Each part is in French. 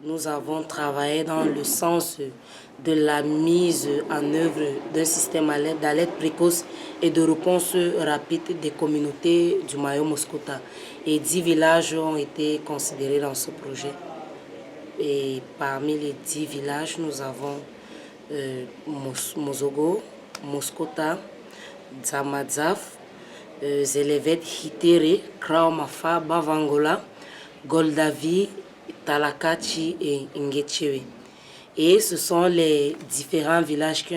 nous avons travaillé dans le sens de la mise en œuvre d'un système d'alerte précoce et de réponse rapide des communautés du Mayo Moscota. Et 10 villages ont été considérés dans ce projet. Et parmi les 10 villages, nous avons Mozogo, Moscota, Zamadzaf, Zelevet, Hitere, Kraumafa, Bavangola, Goldavi, Talakachi et Ngechewe. Et ce sont les différents villages qui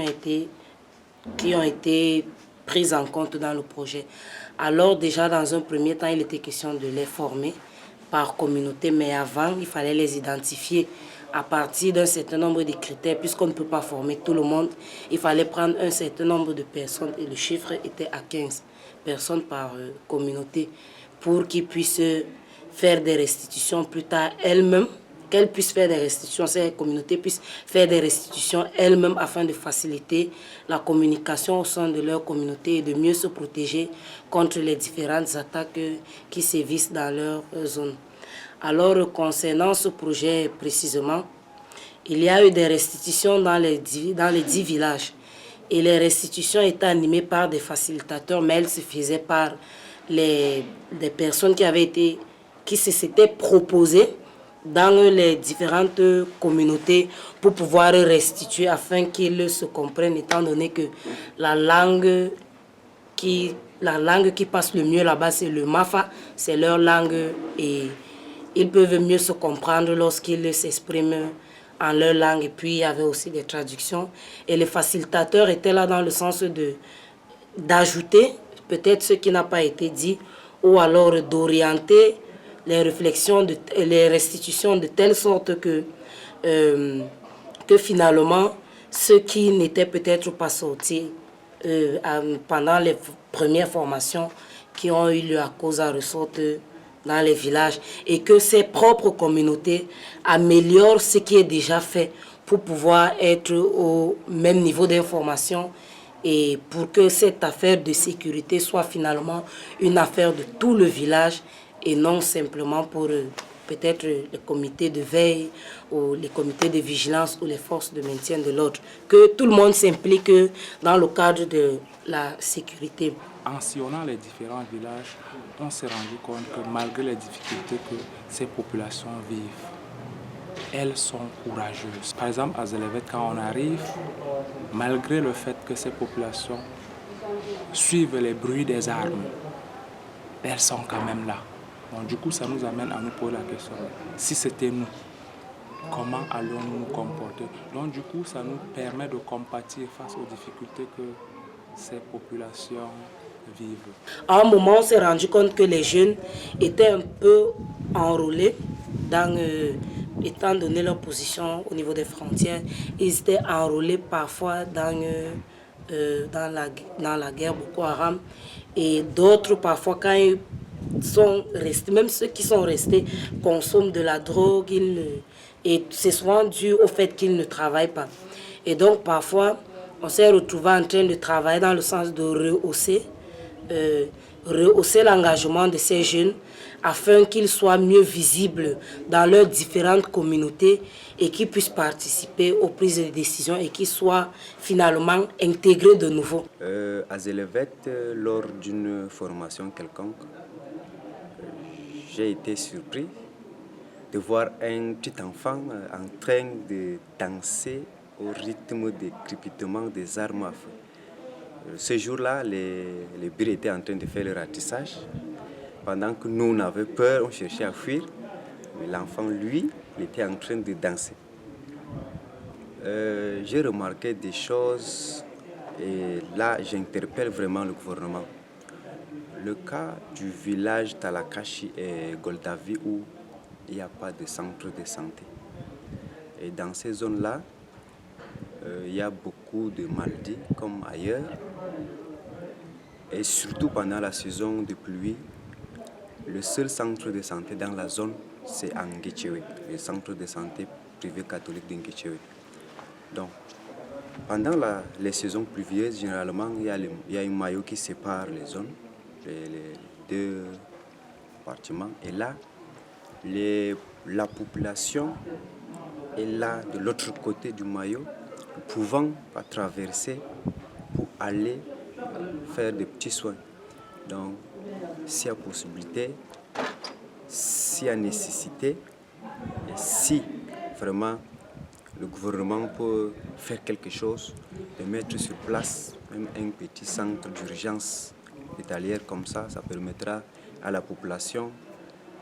ont été pris en compte dans le projet. Alors déjà, dans un premier temps, il était question de les former par communauté, mais avant, il fallait les identifier à partir d'un certain nombre de critères, puisqu'on ne peut pas former tout le monde. Il fallait prendre un certain nombre de personnes et le chiffre était à 15 personnes par communauté pour qu'ils puissent faire des restitutions plus tard elles-mêmes, qu'elles puissent faire des restitutions, ces communautés puissent faire des restitutions elles-mêmes afin de faciliter la communication au sein de leur communauté et de mieux se protéger contre les différentes attaques qui sévissent dans leur zone. Alors, concernant ce projet précisément, il y a eu des restitutions dans les 10 villages. Et les restitutions étaient animées par des facilitateurs, mais elles se faisaient par des personnes qui se s'étaient proposées dans les différentes communautés pour pouvoir restituer afin qu'ils se comprennent, étant donné que la langue qui passe le mieux là-bas, c'est le Mafa, c'est leur langue et ils peuvent mieux se comprendre lorsqu'ils s'expriment en leur langue. Et puis il y avait aussi des traductions. Et les facilitateurs étaient là dans le sens d'ajouter peut-être ce qui n'a pas été dit ou alors d'orienter les réflexions, les restitutions de telle sorte que finalement, ceux qui n'étaient peut-être pas sortis pendant les premières formations qui ont eu lieu à cause à ressorte dans les villages et que ces propres communautés améliorent ce qui est déjà fait pour pouvoir être au même niveau d'information et pour que cette affaire de sécurité soit finalement une affaire de tout le village et non simplement pour peut-être les comités de veille ou les comités de vigilance ou les forces de maintien de l'ordre. Que tout le monde s'implique dans le cadre de la sécurité. En sillonnant les différents villages, on s'est rendu compte que malgré les difficultés que ces populations vivent, elles sont courageuses. Par exemple, à Zelevet, quand on arrive, malgré le fait que ces populations suivent les bruits des armes, elles sont quand même là. Donc, du coup, ça nous amène à nous poser la question, si c'était nous, comment allons-nous nous comporter? Donc, du coup, ça nous permet de compatir face aux difficultés que ces populations vivent. À un moment, on s'est rendu compte que les jeunes étaient un peu enrôlés étant donné leur position au niveau des frontières. Ils étaient enrôlés parfois dans la guerre Boko Haram et d'autres parfois quand ils sont restés, même ceux qui sont restés consomment de la drogue et c'est souvent dû au fait qu'ils ne travaillent pas. Et donc parfois on s'est retrouvé en train de travailler dans le sens de rehausser l'engagement de ces jeunes afin qu'ils soient mieux visibles dans leurs différentes communautés et qu'ils puissent participer aux prises de décision et qu'ils soient finalement intégrés de nouveau. À Zelevet, lors d'une formation quelconque, j'ai été surpris de voir un petit enfant en train de danser au rythme des crépitements des armes à feu. Ce jour-là, les bires étaient en train de faire le ratissage. Pendant que nous, on avait peur, on cherchait à fuir. Mais l'enfant, lui, il était en train de danser. J'ai remarqué des choses et là, j'interpelle vraiment le gouvernement. Le cas du village Talakachi et Goldavi où il n'y a pas de centre de santé. Et dans ces zones-là, il y a beaucoup de maladies comme ailleurs. Et surtout pendant la saison de pluie, le seul centre de santé dans la zone, c'est à Ngechewe, le centre de santé privé catholique de Ngechewe. Donc, pendant les saisons pluvieuses, généralement, il y a un maillot qui sépare les zones, les deux compartiments. Et là, la population Et là, de l'autre côté du maillot, nous pouvons pas traverser pour aller faire des petits soins. Donc, s'il y a possibilité, s'il y a nécessité, et si vraiment le gouvernement peut faire quelque chose, de mettre sur place même un petit centre d'urgence hospitalière comme ça permettra à la population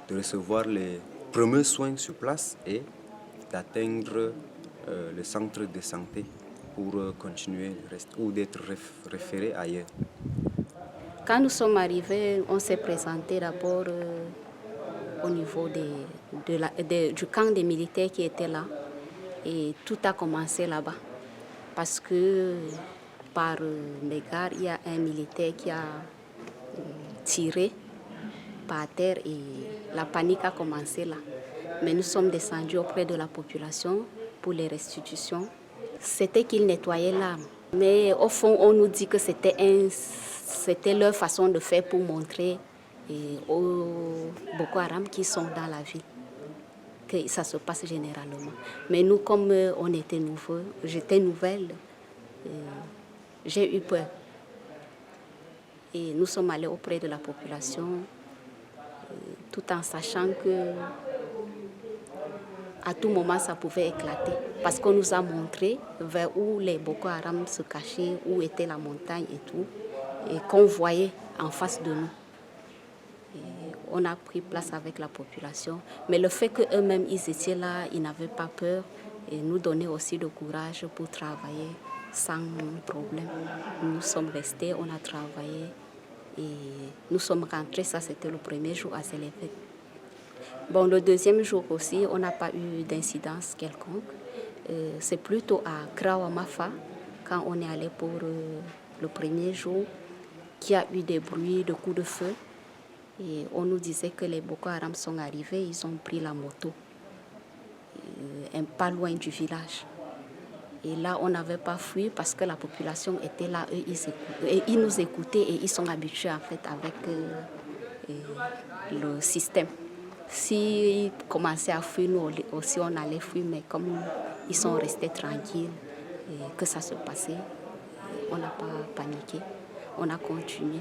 de recevoir les premiers soins sur place et d'atteindre le centre de santé pour continuer le reste ou d'être référé ailleurs. Quand nous sommes arrivés, on s'est présenté d'abord au niveau du camp des militaires qui étaient là. Et tout a commencé là-bas. Parce que par mégarde, il y a un militaire qui a tiré par terre et la panique a commencé là. Mais nous sommes descendus auprès de la population pour les restitutions. C'était qu'ils nettoyaient l'arme. Mais au fond, on nous dit que c'était leur façon de faire pour montrer aux Boko Haram qui sont dans la ville que ça se passe généralement. Mais nous, comme on était nouveaux, j'étais nouvelle, j'ai eu peur. Et nous sommes allés auprès de la population tout en sachant que à tout moment ça pouvait éclater. Parce qu'on nous a montré vers où les Boko Haram se cachaient, où était la montagne et tout, et qu'on voyait en face de nous. On a pris place avec la population. Mais le fait qu'eux-mêmes, ils étaient là, ils n'avaient pas peur et nous donnaient aussi le courage pour travailler sans problème. Nous sommes restés, on a travaillé et nous sommes rentrés. Ça, c'était le premier jour à Zéléved. Bon, le deuxième jour aussi, on n'a pas eu d'incidence quelconque. C'est plutôt à Krawamafa, quand on est allé pour le premier jour, qu'il y a eu des bruits de coups de feu. Et on nous disait que les Boko Haram sont arrivés, ils ont pris la moto, pas loin du village. Et là, on n'avait pas fui parce que la population était là, eux, ils nous écoutaient et ils sont habitués en fait avec le système. S'ils commençaient à fuir, nous aussi on allait fuir, mais comme ils sont restés tranquilles et que ça se passait, on n'a pas paniqué, on a continué.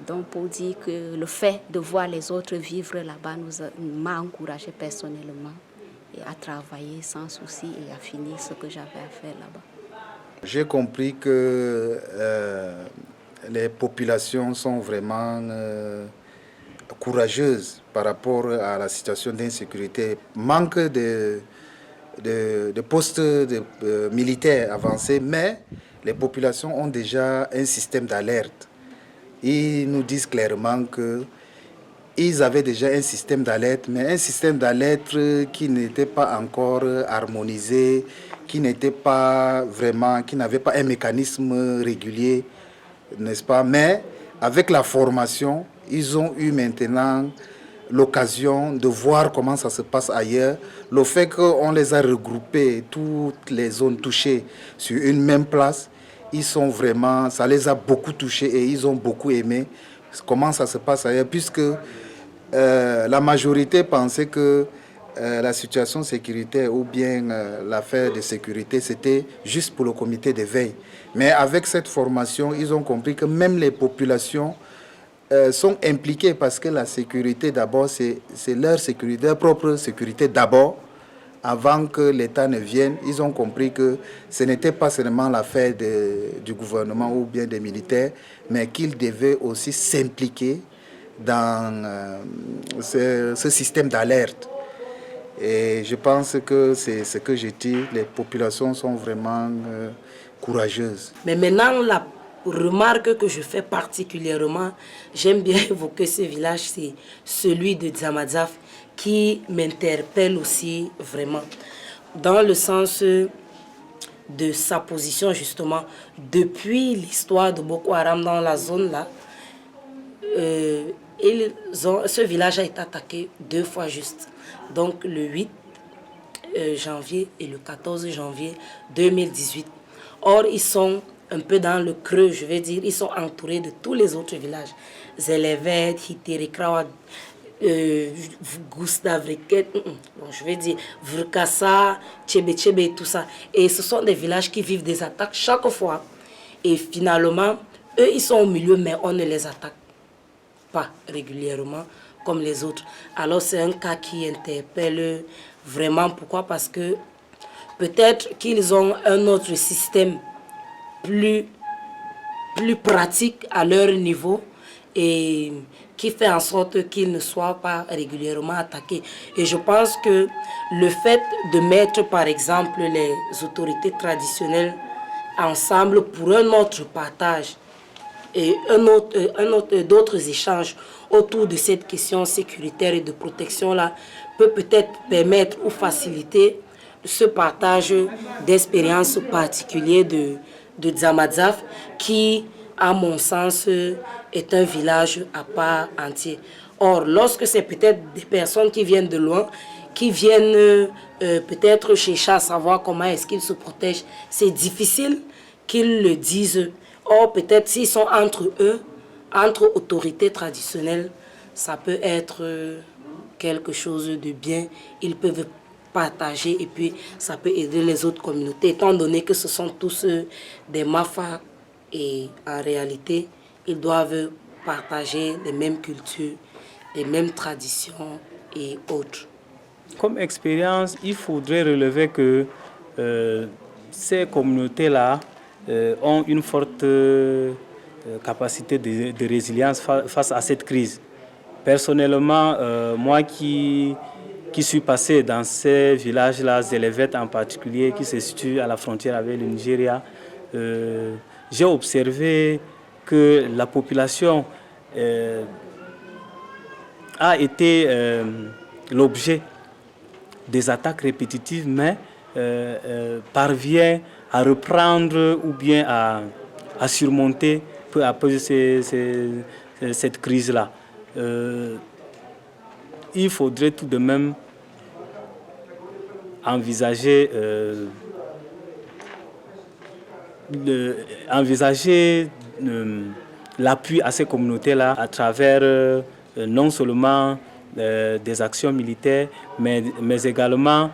Donc pour dire que le fait de voir les autres vivre là-bas m'a encouragé personnellement à travailler sans souci et à finir ce que j'avais à faire là-bas. J'ai compris que les populations sont vraiment courageuses par rapport à la situation d'insécurité. Manque de postes militaires avancés, mais les populations ont déjà un système d'alerte. Ils nous disent clairement qu'ils avaient déjà un système d'alerte, mais un système d'alerte qui n'était pas encore harmonisé, qui n'avait pas un mécanisme régulier, n'est-ce pas? Mais avec la formation, ils ont eu maintenant l'occasion de voir comment ça se passe ailleurs. Le fait qu'on les a regroupés, toutes les zones touchées sur une même place, ça les a beaucoup touchés et ils ont beaucoup aimé comment ça se passe ailleurs, puisque la majorité pensait que la situation sécuritaire ou bien l'affaire de sécurité, c'était juste pour le comité de veille. Mais avec cette formation, ils ont compris que même les populations sont impliquées parce que la sécurité d'abord, c'est leur sécurité, leur propre sécurité d'abord. Avant que l'État ne vienne, ils ont compris que ce n'était pas seulement l'affaire du gouvernement ou bien des militaires, mais qu'ils devaient aussi s'impliquer dans ce système d'alerte. Et je pense que c'est ce que j'ai dit, les populations sont vraiment courageuses. Mais maintenant, la remarque que je fais particulièrement, j'aime bien évoquer ce village, c'est celui de Dzamadzaf, qui m'interpelle aussi vraiment, dans le sens de sa position justement. Depuis l'histoire de Boko Haram dans la zone là, ce village a été attaqué 2 fois juste. Donc le 8 janvier et le 14 janvier 2018. Or, ils sont un peu dans le creux, je vais dire, ils sont entourés de tous les autres villages. Zéléved, Hitere, Krawa, Gustave Riquet, bon, je vais dire Vrkassa, Tchébé et tout ça. Et ce sont des villages qui vivent des attaques chaque fois. Et finalement, eux, ils sont au milieu, mais on ne les attaque pas régulièrement comme les autres. Alors c'est un cas qui interpelle vraiment. Pourquoi? Parce que peut-être qu'ils ont un autre système plus pratique à leur niveau et qui fait en sorte qu'ils ne soient pas régulièrement attaqués. Et je pense que le fait de mettre par exemple les autorités traditionnelles ensemble pour un autre partage et d'autres échanges autour de cette question sécuritaire et de protection-là peut-être permettre ou faciliter ce partage d'expériences particulières de Dzamadzaf qui, à mon sens, est un village à part entier. Or, lorsque c'est peut-être des personnes qui viennent de loin, qui viennent peut-être chercher à savoir comment est-ce qu'ils se protègent, c'est difficile qu'ils le disent. Or, peut-être s'ils sont entre eux, entre autorités traditionnelles, ça peut être quelque chose de bien. Ils peuvent partager et puis ça peut aider les autres communautés, étant donné que ce sont tous des Mafa et en réalité, ils doivent partager les mêmes cultures, les mêmes traditions et autres. Comme expérience, il faudrait relever que ces communautés-là ont une forte capacité de résilience face à cette crise. Personnellement, moi qui suis passé dans ces villages-là, Zélévet en particulier, qui se situe à la frontière avec le Nigeria, j'ai observé que la population a été l'objet des attaques répétitives, mais parvient à reprendre ou bien à surmonter peu à peu cette crise-là. Il faudrait tout de même envisager l'appui à ces communautés-là à travers non seulement des actions militaires, mais également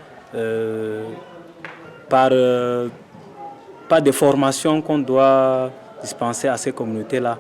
par des formations qu'on doit dispenser à ces communautés-là.